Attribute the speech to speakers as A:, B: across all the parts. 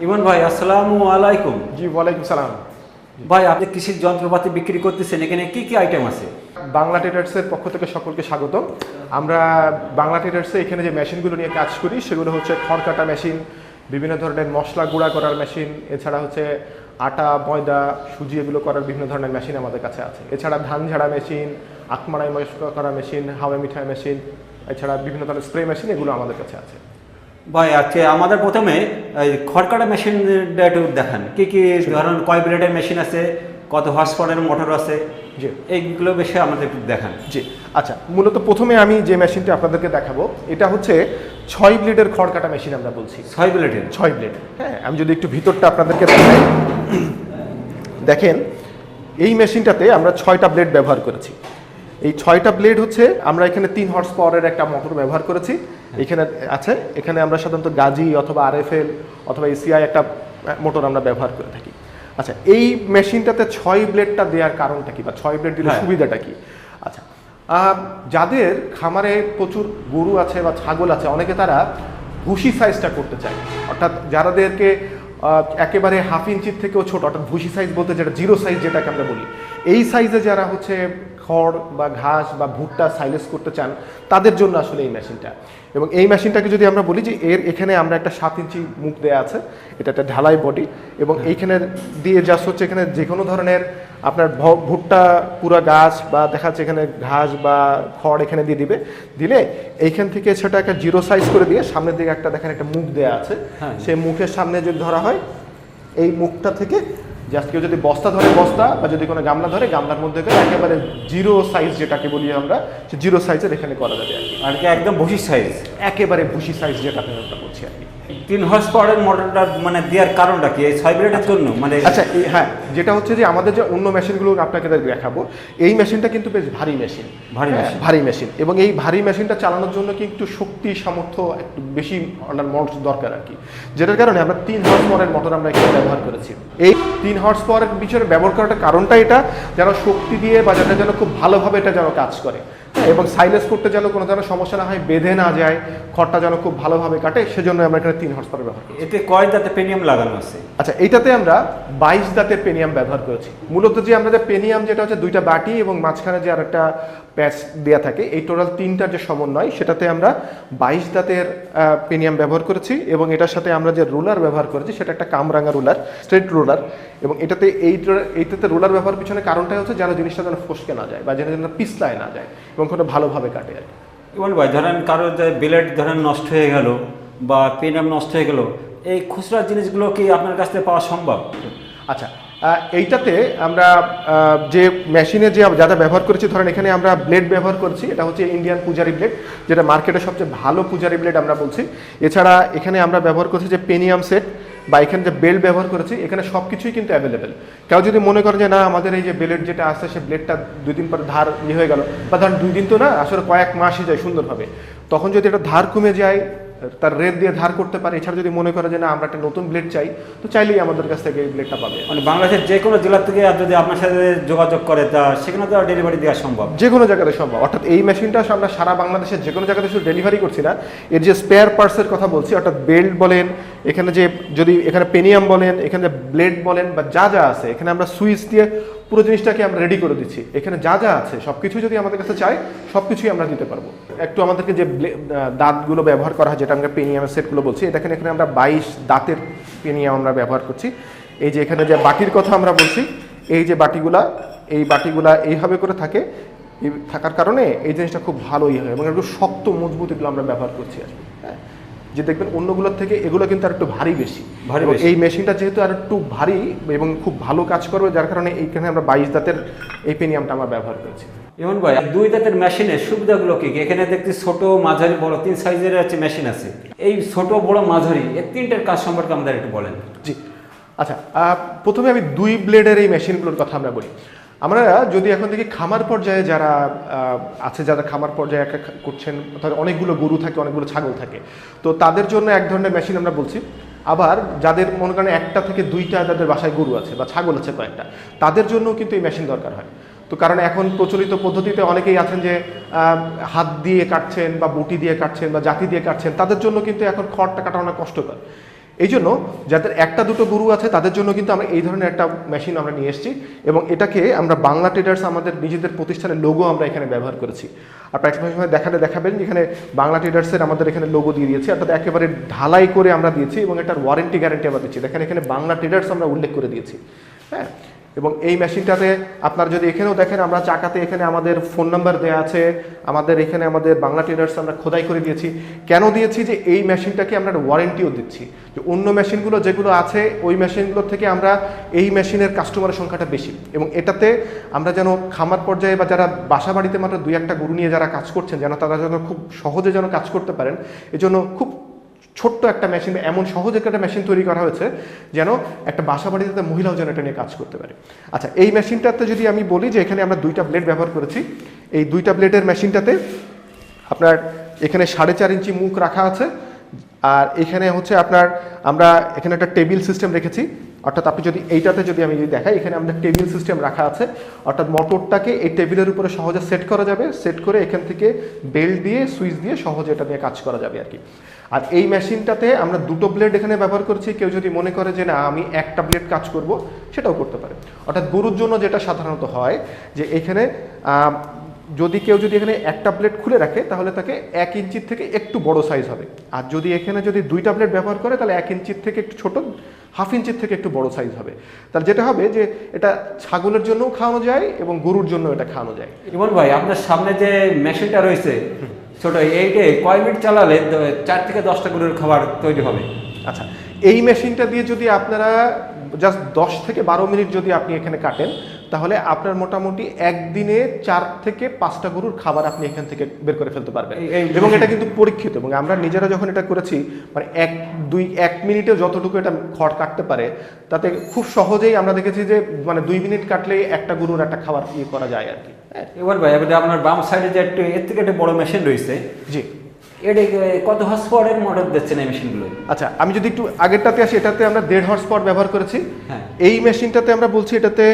A: ইমন ভাই, আসসালামু আলাইকুম।
B: জি, ওয়ালাইকুম সালাম।
A: ভাই, আপনি কৃষির যন্ত্রপাতি বিক্রি করতেছেন, এখানে কি কি আইটেম আছে?
B: বাংলা ট্রেডার্সের পক্ষ থেকে সকলকে স্বাগতম। আমরা বাংলা ট্রেডার্সে এখানে যে মেশিনগুলো নিয়ে কাজ করি সেগুলো হচ্ছে খড় কাটা মেশিন, বিভিন্ন ধরনের মশলা গুঁড়া করার মেশিন, এছাড়া হচ্ছে আটা, ময়দা, সুজি এগুলো করার বিভিন্ন ধরনের মেশিন আমাদের কাছে আছে। এছাড়া ধান ঝাড়া মেশিন, আখমারাই মশলা করা মেশিন, হাওয়া মিঠাই মেশিন, এছাড়া বিভিন্ন ধরনের স্প্রে মেশিন এগুলো আমাদের কাছে আছে।
A: ভাই, আজকে আমাদের প্রথমে এই খড়কাটা মেশিনটা একটু দেখান। কি কি ধরুন, কয় ব্লেডের মেশিন আছে, কত হর্স পাওয়ারের মোটর আছে,
B: জি,
A: এইগুলো বিষয়ে আমাদের একটু দেখান।
B: জি, আচ্ছা, মূলত প্রথমে আমি যে মেশিনটা আপনাদেরকে দেখাবো এটা হচ্ছে 6 ব্লেডের খড় কাটা মেশিন আমরা বলছি।
A: 6 ব্লেডের?
B: 6 ব্লেড। হ্যাঁ, আমি যদি একটু ভিতরটা আপনাদেরকে দেখাই, দেখেন এই মেশিনটাতে আমরা 6টা ব্লেড ব্যবহার করেছি। এই 6টা ব্লেড হচ্ছে আমরা এখানে 3 হর্স পাওয়ারের একটা মোটর ব্যবহার করেছি। এখানে আছে, এখানে আমরা সাধারণত গাজি অথবা আরএফএল অথবা এসিআই একটা মোটর আমরা ব্যবহার করে থাকি। আচ্ছা, এই মেশিনটাতে 6 ব্লেডটা দেওয়ার কারণটা কি, বা 6 ব্লেড দিলে সুবিধাটা কি? আচ্ছা, যাদের খামারে প্রচুর গরু আছে বা ছাগল আছে, অনেকে তারা ভুসি সাইজটা করতে চায়, অর্থাৎ যাদেরকে একেবারে হাফ ইঞ্চির থেকেও ছোট, অর্থাৎ ভুসি সাইজ বলতে যেটা জিরো সাইজ যেটাকে আমরা বলি, এই সাইজে যারা হচ্ছে খড় বা ঘাস বা ভুট্টা সাইলেজ করতে চান তাদের জন্য আসলে এই মেশিনটা। এবং এই মেশিনটাকে যদি আমরা বলি যে এখানে আমরা একটা 7 ইঞ্চি মুখ দেওয়া আছে, এটা একটা ঢালাই বডি, এবং এইখানে দিয়ে জাস্ট হচ্ছে এখানে যে কোনো ধরনের আপনার ভুট্টা পুরো গাছ বা দেখা যাচ্ছে এখানে ঘাস বা খড় এখানে দিয়ে দিবে, দিলে এইখান থেকে সেটা একটা জিরো সাইজ করে দিয়ে সামনের দিকে একটা দেখেন একটা মুখ দেওয়া আছে, সেই মুখের সামনে যদি ধরা হয়, এই মুখটা থেকে জাস্ট কেউ যদি বস্তা ধরে বস্তা, বা যদি কোনো গামলা ধরে গামলার মধ্যে করে একেবারে জিরো সাইজ যেটাকে বলি আমরা, সে জিরো সাইজের এখানে করা যাবে আর কি।
A: আর কি একদম ভুসি সাইজ,
B: একেবারে ভুসি সাইজ যেটাকে আমরা বলছি আর কি।
A: 3 হর্স পাওয়ারের মোটরটা মানে দেওয়ার কারণটা কি এই 6 ব্লেডের জন্য? মানে
B: আচ্ছা, হ্যাঁ, যেটা হচ্ছে যে আমাদের যে অন্য মেশিনগুলো আপনাকে দেখাবো, এই মেশিনটা কিন্তু বেশ ভারী মেশিন, ভারী মেশিন, এবং এই ভারী মেশিনটা চালানোর জন্য কিন্তু শক্তি সামর্থ্য একটু বেশি মোটর দরকার আর কি, যেটার কারণে আমরা 3 হর্স পাওয়ারের মোটর আমরা এখানে ব্যবহার করেছি। এই 3 হর্স পাওয়ারের পিছনে ব্যবহার করার কারণটা এটা, যেন শক্তি দিয়ে বা যাতে যেন খুব ভালোভাবে এটা যেন কাজ করে, এবং সাইলেজ করতে যেন কোনো যেন সমস্যা না হয়, বেঁধে না যায়, খড়টা যেন খুব ভালোভাবে কাটে, সেজন্য আমরা এখানে 3 হর্স পাওয়ার ব্যবহার করি।
A: এতে কয় দাঁতে পেনিয়াম লাগানো আছে?
B: আচ্ছা, এইটাতে আমরা 22 দাঁতের পেনিয়াম ব্যবহার করেছি। মূলত যে আমরা যে পেনিয়াম, যেটা হচ্ছে 2টা বাটি এবং মাঝখানে যে আরেকটা প্যাচ দেওয়া থাকে, এই টোটাল 3টার যে সমন্বয়, সেটাতে আমরা 22 দাঁতের পেনিয়াম ব্যবহার করেছি। এবং এটার সাথে আমরা যে রুলার ব্যবহার করেছি সেটা একটা কামরাঙা রুলার, স্ট্রেট রুলার। এবং এইটাতে রুলার ব্যবহার পিছনে কারণটাই হচ্ছে যেন জিনিসটা যেন ফসকে না যায় বা যেন পিছলায় না যায় এবং কোনো ভালোভাবে কাটে আর কি।
A: ইমন ভাই, ধরেন কারোর যে ব্লেড ধরেন নষ্ট হয়ে গেল বা পেনিয়াম নষ্ট হয়ে গেল, এই খুচরা জিনিসগুলো কি আপনার কাছ থেকে পাওয়া সম্ভব?
B: আচ্ছা, এইটাতে আমরা যে মেশিনে যে যা যা ব্যবহার করেছি, ধরেন এখানে আমরা ব্লেড ব্যবহার করেছি, এটা হচ্ছে ইন্ডিয়ান পূজারি ব্লেড, যেটা মার্কেটে সবচেয়ে ভালো পূজারি ব্লেড আমরা বলছি। এছাড়া এখানে আমরা ব্যবহার করছি যে পেনিয়াম সেট, বা এখানে যে বেল্ট ব্যবহার করেছি, এখানে সব কিছুই কিন্তু অ্যাভেলেবেল। কেউ যদি মনে করে যে না, আমাদের এই যে ব্লেড যেটা আছে সে ব্লেডটা 2 দিন পরে ধার হয়ে গেল, বা ধরেন 2 দিন তো না, আসলে কয়েক মাসই যায় সুন্দরভাবে, তখন যদি এটা ধার কমে যায়, তার রেট দিয়ে ধার করতে পারে। এছাড়া যদি মনে করে যে না, আমরা একটা নতুন ব্লেড চাই, তো চাইলেই আমাদের কাছ থেকে এই ব্লেডটা পাবে।
A: মানে বাংলাদেশের যে কোনো জেলা থেকে যদি আপনার সাথে যোগাযোগ করে, তা সেখানে তো ডেলিভারি দেওয়া সম্ভব?
B: যে কোনো জায়গাতে সম্ভব, অর্থাৎ এই মেশিনটা আমরা সারা বাংলাদেশের যে কোনো জায়গাতে শুধু ডেলিভারি করছি না, এর যে স্পেয়ার পার্টসের কথা বলছি, অর্থাৎ বেল্ট বলেন, এখানে যে যদি এখানে পেনিয়াম বলেন, এখানে যে ব্লেড বলেন, বা যা যা আছে, এখানে আমরা সুইচ দিয়ে পুরো জিনিসটাকে আমরা রেডি করে দিচ্ছি। এখানে যা যা আছে সব কিছু যদি আমাদের কাছে চাই, সব কিছুই আমরা দিতে পারবো। একটু আমাদেরকে যে দাঁতগুলো ব্যবহার করা হয়, যেটা আমরা পেনিয়ামের সেটগুলো বলছি, দেখেন এখানে আমরা 22 দাঁতের পেনিয়াম আমরা ব্যবহার করছি। এই যে এখানে যে বাটির কথা আমরা বলছি, এই যে বাটিগুলা এইভাবে করে থাকে, এই থাকার কারণে এই জিনিসটা খুব ভালোই হয়, এবং একটু শক্ত মজবুত এগুলো আমরা ব্যবহার করছি আর কি। হ্যাঁ, যে দেখবেন অন্যগুলোর থেকে এগুলো কিন্তু আর একটু ভারী বেশি। এই মেশিনটা যেহেতু আর একটু ভারী এবং খুব ভালো কাজ করবে, যার কারণে এইখানে আমরা 22 দাঁতের এই পেনিয়ামটা আমরা ব্যবহার করেছি।
A: ইমন ভাই, 2 দাঁতের মেশিনের সুবিধাগুলো কি? এখানে দেখছি ছোট, মাঝারি, বড় 3 সাইজের আছে মেশিন আছে। এই ছোট, বড়, মাঝারি এই 3টার কাজ সম্পর্কে আমাদের একটু বলেন।
B: জি, আচ্ছা, প্রথমে আমি 2 ব্লেডের এই মেশিনগুলোর কথা আমরা বলি। আমরা যদি এখন থেকে খামার পর্যায়ে যারা আছে, যারা খামার পর্যায়ে করছেন, তাদের অনেকগুলো গরু থাকে, অনেকগুলো ছাগল থাকে, তো তাদের জন্য এক ধরনের মেশিন আমরা বলছি। আবার যাদের মনে করেন 1টা থেকে 2টা যাদের বাসায় গরু আছে বা ছাগল আছে কয়েকটা, তাদের জন্য কিন্তু এই মেশিন দরকার হয়। তো কারণ এখন প্রচলিত পদ্ধতিতে অনেকেই আছেন যে হাত দিয়ে কাটছেন বা বটি দিয়ে কাটছেন বা জাতি দিয়ে কাটছেন, তাদের জন্য কিন্তু এখন খড়টা কাটা অনেক কষ্টকর। এই জন্য যাদের একটা দুটো গরু আছে তাদের জন্য কিন্তু আমরা এই ধরনের একটা মেশিন আমরা নিয়ে এসেছি এবং এটাকে আমরা বাংলা ট্রেডার্স আমাদের নিজেদের প্রতিষ্ঠানের লোগো আমরা এখানে ব্যবহার করেছি। আপনারা একটা সময় দেখাবেন যেখানে বাংলা ট্রেডার্সের আমাদের এখানে লোগো দিয়ে দিয়েছি, অর্থাৎ একেবারে ঢালাই করে আমরা দিয়েছি এবং এটার ওয়ারেন্টি গ্যারান্টি আমরা দিচ্ছি। দেখেন এখানে বাংলা ট্রেডার্স আমরা উল্লেখ করে দিয়েছি। হ্যাঁ, এবং এই মেশিনটাতে আপনার যদি এখানেও দেখেন আমরা চাকাতে এখানে আমাদের ফোন নাম্বার দেওয়া আছে, আমাদের এখানে আমাদের বাংলা ট্রেডার্স আমরা খোদাই করে দিয়েছি। কেন দিয়েছি? যে এই মেশিনটাকে আমরা ওয়ারেন্টিও দিচ্ছি, যে অন্য মেশিনগুলো যেগুলো আছে ওই মেশিনগুলোর থেকে আমরা এই মেশিনের কাস্টমারের সংখ্যাটা বেশি এবং এটাতে আমরা যেন খামার পর্যায়ে বা যারা বাসা বাড়িতে মাত্র 2-1টা গরু নিয়ে যারা কাজ করছেন যেন তারা যেন খুব সহজে যেন কাজ করতে পারেন, এজন্য খুব ছোট্ট একটা মেশিন, এমন সহজ একটা মেশিন তৈরি করা হয়েছে যেন একটা বাসা বাড়িতে মহিলাও যেন এটা নিয়ে কাজ করতে পারে। আচ্ছা, এই মেশিনটাতে যদি আমি বলি যে এখানে আমরা 2টা ব্লেড ব্যবহার করেছি। এই 2টা ব্লেডের মেশিনটাতে আপনার এখানে 4.5 ইঞ্চি মুখ রাখা আছে, আর এখানে হচ্ছে আপনার আমরা এখানে একটা টেবিল সিস্টেম রেখেছি, অর্থাৎ আপনি যদি এইটাতে যদি আমি দেখাই এখানে আমাদের টেবিল সিস্টেম রাখা আছে, অর্থাৎ মোটরটাকে এই টেবিলের উপরে সহজে সেট করা যাবে, সেট করে এখান থেকে বেল্ট দিয়ে সুইচ দিয়ে সহজে এটা নিয়ে কাজ করা যাবে আর কি। আর এই মেশিনটাতে আমরা 2টো ব্লেড এখানে ব্যবহার করছি। কেউ যদি মনে করে যে না আমি একটা ব্লেড কাজ করব সেটাও করতে পারে। অর্থাৎ গরুর জন্য যেটা সাধারণত হয় যে এখানে যদি কেউ এখানে একটা ব্লেড খুলে রাখে তাহলে তাকে 1 ইঞ্চির থেকে একটু বড় সাইজ হবে, আর যদি এখানে যদি 2টা ব্লেড ব্যবহার করে তাহলে 1 ইঞ্চির থেকে একটু ছোট, 1/2 ইঞ্চির থেকে একটু বড় সাইজ হবে। তাহলে যেটা হবে যে এটা ছাগলের জন্যও খাওয়ানো যায় এবং গরুর জন্য এটা খাওয়ানো যায়।
A: ইমন ভাই, আপনার সামনে যে মেশিনটা রয়েছে ছোট, এইটা কয় মিনিট চালালে 4 থেকে 10টা গরুর খাবার তৈরি হবে?
B: আচ্ছা, এই মেশিনটা দিয়ে যদি আপনারা জাস্ট 10 থেকে 12 মিনিট যদি আপনি এখানে কাটেন তাহলে আপনার মোটামুটি একদিনে 4 থেকে 5টা গরুর খাবার আপনি এখান থেকে বের করে ফেলতে পারবেন। এবং এটা কিন্তু পরীক্ষিত, এবং আমরা নিজেরা যখন এটা করেছি মানে 1 মিনিটে যতটুকু এটা খড় কাটতে পারে তাতে খুব সহজেই আমরা দেখেছি যে মানে 2 মিনিট কাটলেই একটা গরুর একটা খাবার করা যায় আর কি।
A: এবার ভাই আপনার বাম সাইডে যে এর থেকে একটা বড় মেশিন রয়েছে,
B: জি,
A: এটা কত হর্স পাওয়ারের মোটর দিচ্ছেন এই মেশিনগুলো?
B: আচ্ছা, আমি যদি একটু আগেরটাতে আসি, এটাতে আমরা 1.5 হর্স পাওয়ার ব্যবহার করেছি।
A: হ্যাঁ,
B: এই মেশিনটাতে আমরা বলছি এটাতে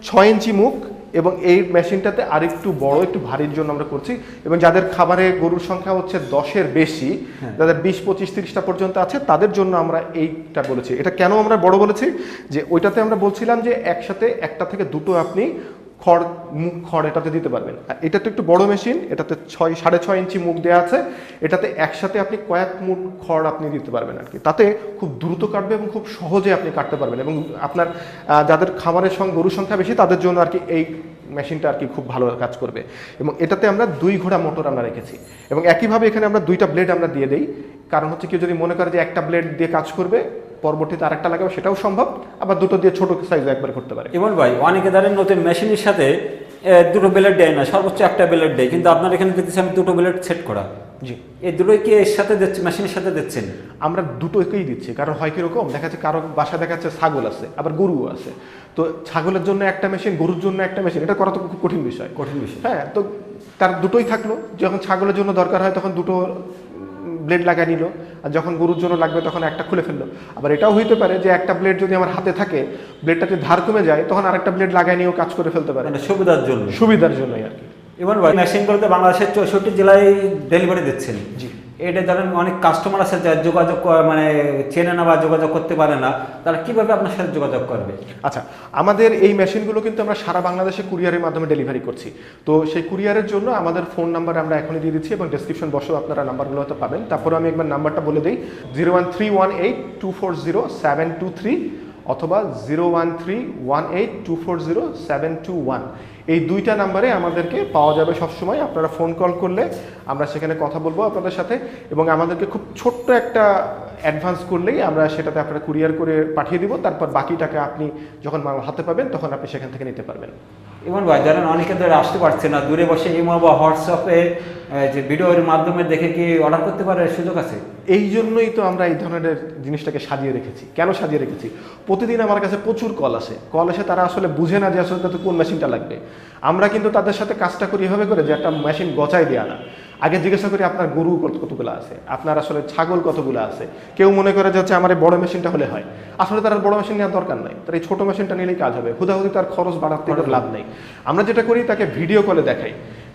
B: 6 ইঞ্চি মুখ, এবং এই মেশিনটাতে আরেকটু বড় একটু ভারীর জন্য আমরা করছি। এবং যাদের খাবারে গরুর সংখ্যা হচ্ছে 10-এর বেশি, যাদের 20, 25, 30টা পর্যন্ত আছে তাদের জন্য আমরা এইটা বলেছি। এটা কেন আমরা বড় বলেছি যে ওইটাতে আমরা বলছিলাম যে একসাথে 1টা থেকে 2টো আপনি খড় এটাতে দিতে পারবেন। আর এটা তো একটু বড় মেশিন, এটাতে 6.5 ইঞ্চি মুখ দেওয়া আছে, এটাতে একসাথে আপনি কয়েক মুঠ খড় আপনি দিতে পারবেন আর কি। তাতে খুব দ্রুত কাটবে এবং খুব সহজে আপনি কাটতে পারবেন, এবং আপনার যাদের খাবারের গরুর সংখ্যা বেশি তাদের জন্য আর কি এই মেশিনটা আর কি খুব ভালো কাজ করবে। এবং এটাতে আমরা 2 ঘোড়া মোটর আমরা রেখেছি, এবং একইভাবে এখানে আমরা 2টা ব্লেড আমরা দিয়ে দিই। কারণ হচ্ছে কেউ যদি মনে করে যে একটা ব্লেড দিয়ে কাজ করবে পরবর্তীতে আরেকটা লাগাবে সেটাও সম্ভব, আবার 2টো দিয়ে ছোট সাইজ একবার করতে পারে।
A: ইমন ভাই, অনেকে ধরেন নতুন মেশিনের সাথে 2টো ব্লেড দেয় না, সর্বোচ্চ একটা ব্লেড দেয়, কিন্তু আপনার এখানে দেখতেছি আমি 2টো ব্লেড সেট করা।
B: জি,
A: এই দুটোই কি এর সাথে দিচ্ছে, মেশিনের সাথে দিচ্ছেন?
B: আমরা দুটোকেই দিচ্ছি, কারণ হয় কিরকম দেখা যাচ্ছে কারো বাসা দেখা যাচ্ছে ছাগল আছে আবার গরুও আছে, তো ছাগলের জন্য একটা মেশিন, গরুর জন্য একটা মেশিন, এটা করা তো খুব কঠিন বিষয়। হ্যাঁ, তো তার দুটোই থাকলো, যখন ছাগলের জন্য দরকার হয় তখন 2টো ব্লেড লাগাই নিল, আর যখন গরুর জন্য লাগবে তখন একটা খুলে ফেললো। আবার এটাও হইতে পারে যে একটা ব্লেড যদি আমার হাতে থাকে, ব্লেডটা যদি ধার কমে যায় তখন আরেকটা ব্লেড লাগাই নিয়েও কাজ করে ফেলতে পারে, সুবিধার জন্যই আর কি।
A: ইমন ভাই, মেশিনগুলোতে বাংলাদেশের 64 জেলায় ডেলিভারি দিচ্ছেন।
B: জি,
A: এটা ধরেন অনেক কাস্টমার আছে যারা যোগাযোগ মানে চেনে না বা যোগাযোগ করতে পারে না, তারা কিভাবে আপনার সাথে যোগাযোগ করবে?
B: আচ্ছা, আমাদের এই মেশিনগুলো কিন্তু আমরা সারা বাংলাদেশে কুরিয়ারের মাধ্যমে ডেলিভারি করছি। তো সেই কুরিয়ারের জন্য আমাদের ফোন নাম্বার আমরা এখনই দিয়ে দিচ্ছি, এবং ডেসক্রিপশন বক্সেও আপনারা নাম্বারগুলো হয়তো পাবেন। তারপরে আমি একবার নাম্বারটা বলে দিই, 01318240723 অথবা 01318240721। এই 2টা নাম্বারে আমাদেরকে পাওয়া যাবে সবসময়। আপনারা ফোন কল করলে আমরা সেখানে কথা বলবো আপনাদের সাথে, এবং আমাদেরকে খুব ছোট্ট একটা অ্যাডভান্স করলেই আমরা সেটাতে আপনারা কুরিয়ার করে পাঠিয়ে দিব। তারপর বাকি টাকা আপনি যখন মাল হাতে পাবেন তখন আপনি সেখান থেকে নিতে পারবেন।
A: ইমন ভাই, ধরেন অনেকে ধরে আসতে পারছে না, দূরে বসে ইমো বা হোয়াটসঅ্যাপে যে ভিডিওর মাধ্যমে দেখে কি অর্ডার করতে পারে, সুযোগ আছে?
B: এই জন্যই তো আমরা এই ধরনের জিনিসটাকে সাজিয়ে রেখেছি। কেন সাজিয়ে রেখেছি? প্রতিদিন আমার কাছে প্রচুর কল আসে, তারা আসলে বুঝে না যে আসলে তাদের কোন মেশিনটা লাগবে। আমরা কিন্তু তাদের সাথে কাজটা করি এভাবে করে যে একটা মেশিন গচাই দেওয়া না, আগে জিজ্ঞাসা করি আপনার গরু কতগুলো আছে, আপনার আসলে ছাগল কতগুলো আছে। কেউ মনে করে যে হচ্ছে আমার এই বড় মেশিনটা হলে হয়, আসলে তার বড় মেশিন নেওয়ার দরকার নাই, তার এই ছোট মেশিনটা নিলেই কাজ হবে। হুদাহুদি তার খরচ বাড়াতে লাভ নেই। আমরা যেটা করি তাকে ভিডিও কলে দেখাই,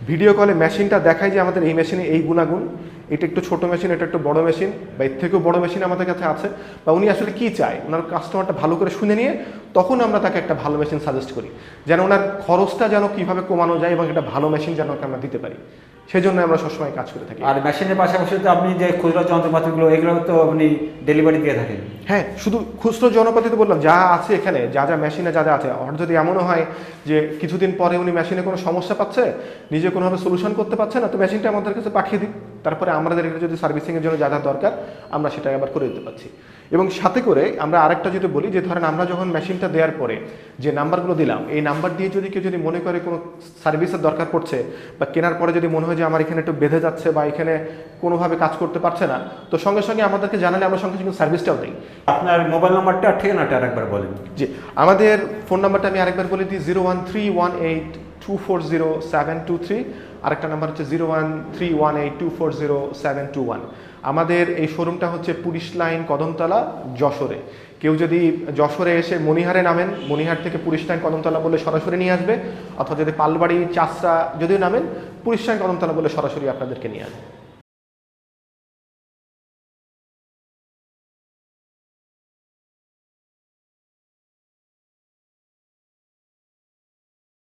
B: ভিডিও কলে মেশিনটা দেখাই যে আমাদের এই মেশিনে এই গুণাগুণ, এটা একটু ছোট মেশিন, এটা একটু বড় মেশিন, বা এর থেকেও বড় মেশিন আমাদের কাছে আছে, বা উনি আসলে কি চায়, ওনার কাস্টমারটা ভালো করে শুনে নিয়ে তখন আমরা তাকে একটা ভালো মেশিন সাজেস্ট করি, যেন ওনার খরচটা যেন কীভাবে কমানো যায় এবং একটা ভালো মেশিন যেন ওকে আমরা দিতে পারি। সেই জন্য আমরা সবসময় কাজ করে থাকি।
A: আর মেশিনের পাশাপাশি তো আপনি যে খুচরা যন্ত্রপাতিগুলো এগুলো তো আপনি ডেলিভারি দিয়ে থাকেন।
B: হ্যাঁ, শুধু খুচরো জনপাতি তো বললাম, যা আছে এখানে, যা যা মেশিনে যা যা আছে, আর যদি এমনও হয় যে কিছুদিন পরে উনি মেশিনে কোনো সমস্যা পাচ্ছে, নিজে কোনোভাবে সলিউশন করতে পারছে না, তো মেশিনটা আমাদের কাছে পাঠিয়ে দিই, তারপরে আমাদের এটা যদি সার্ভিসিংয়ের জন্য যা যা দরকার আমরা সেটা আবার করে দিতে পারছি। এবং সাথে করে আমরা আরেকটা যদি বলি যে ধরেন আমরা যখন মেশিনটা দেওয়ার পরে যে নাম্বারগুলো দিলাম, এই নাম্বার দিয়ে যদি কেউ যদি মনে করে কোনো সার্ভিসের দরকার পড়ছে, বা কেনার পরে যদি মনে হয় যে আমার এখানে একটু বেঁধে যাচ্ছে বা এখানে কোনোভাবে কাজ করতে পারছে না, তো সঙ্গে সঙ্গে আমাদেরকে জানালে আমরা সঙ্গে সঙ্গে সার্ভিসটাও দিই।
A: আপনার মোবাইল নাম্বারটা আর ঠিকানাটা আরেকবার বলেন।
B: জি, আমাদের ফোন নাম্বারটা আমি আরেকবার বলে দিই, 01318240723। আরেকটা নাম্বার হচ্ছে 01318240721। আমাদের এই শোরুমটা হচ্ছে পুলিশ লাইন, কদমতলা, যশোরে। কেউ যদি যশোরে এসে মনিহারে নামেন, মনিহার থেকে পুলিশ লাইন কদমতলা বলে সরাসরি নিয়ে আসবে, অথবা যদি পালবাড়ি চাষরা যদিও নামেন, পুলিশ লাইন কদমতলা বলে সরাসরি আপনাদেরকে নিয়ে আসবে।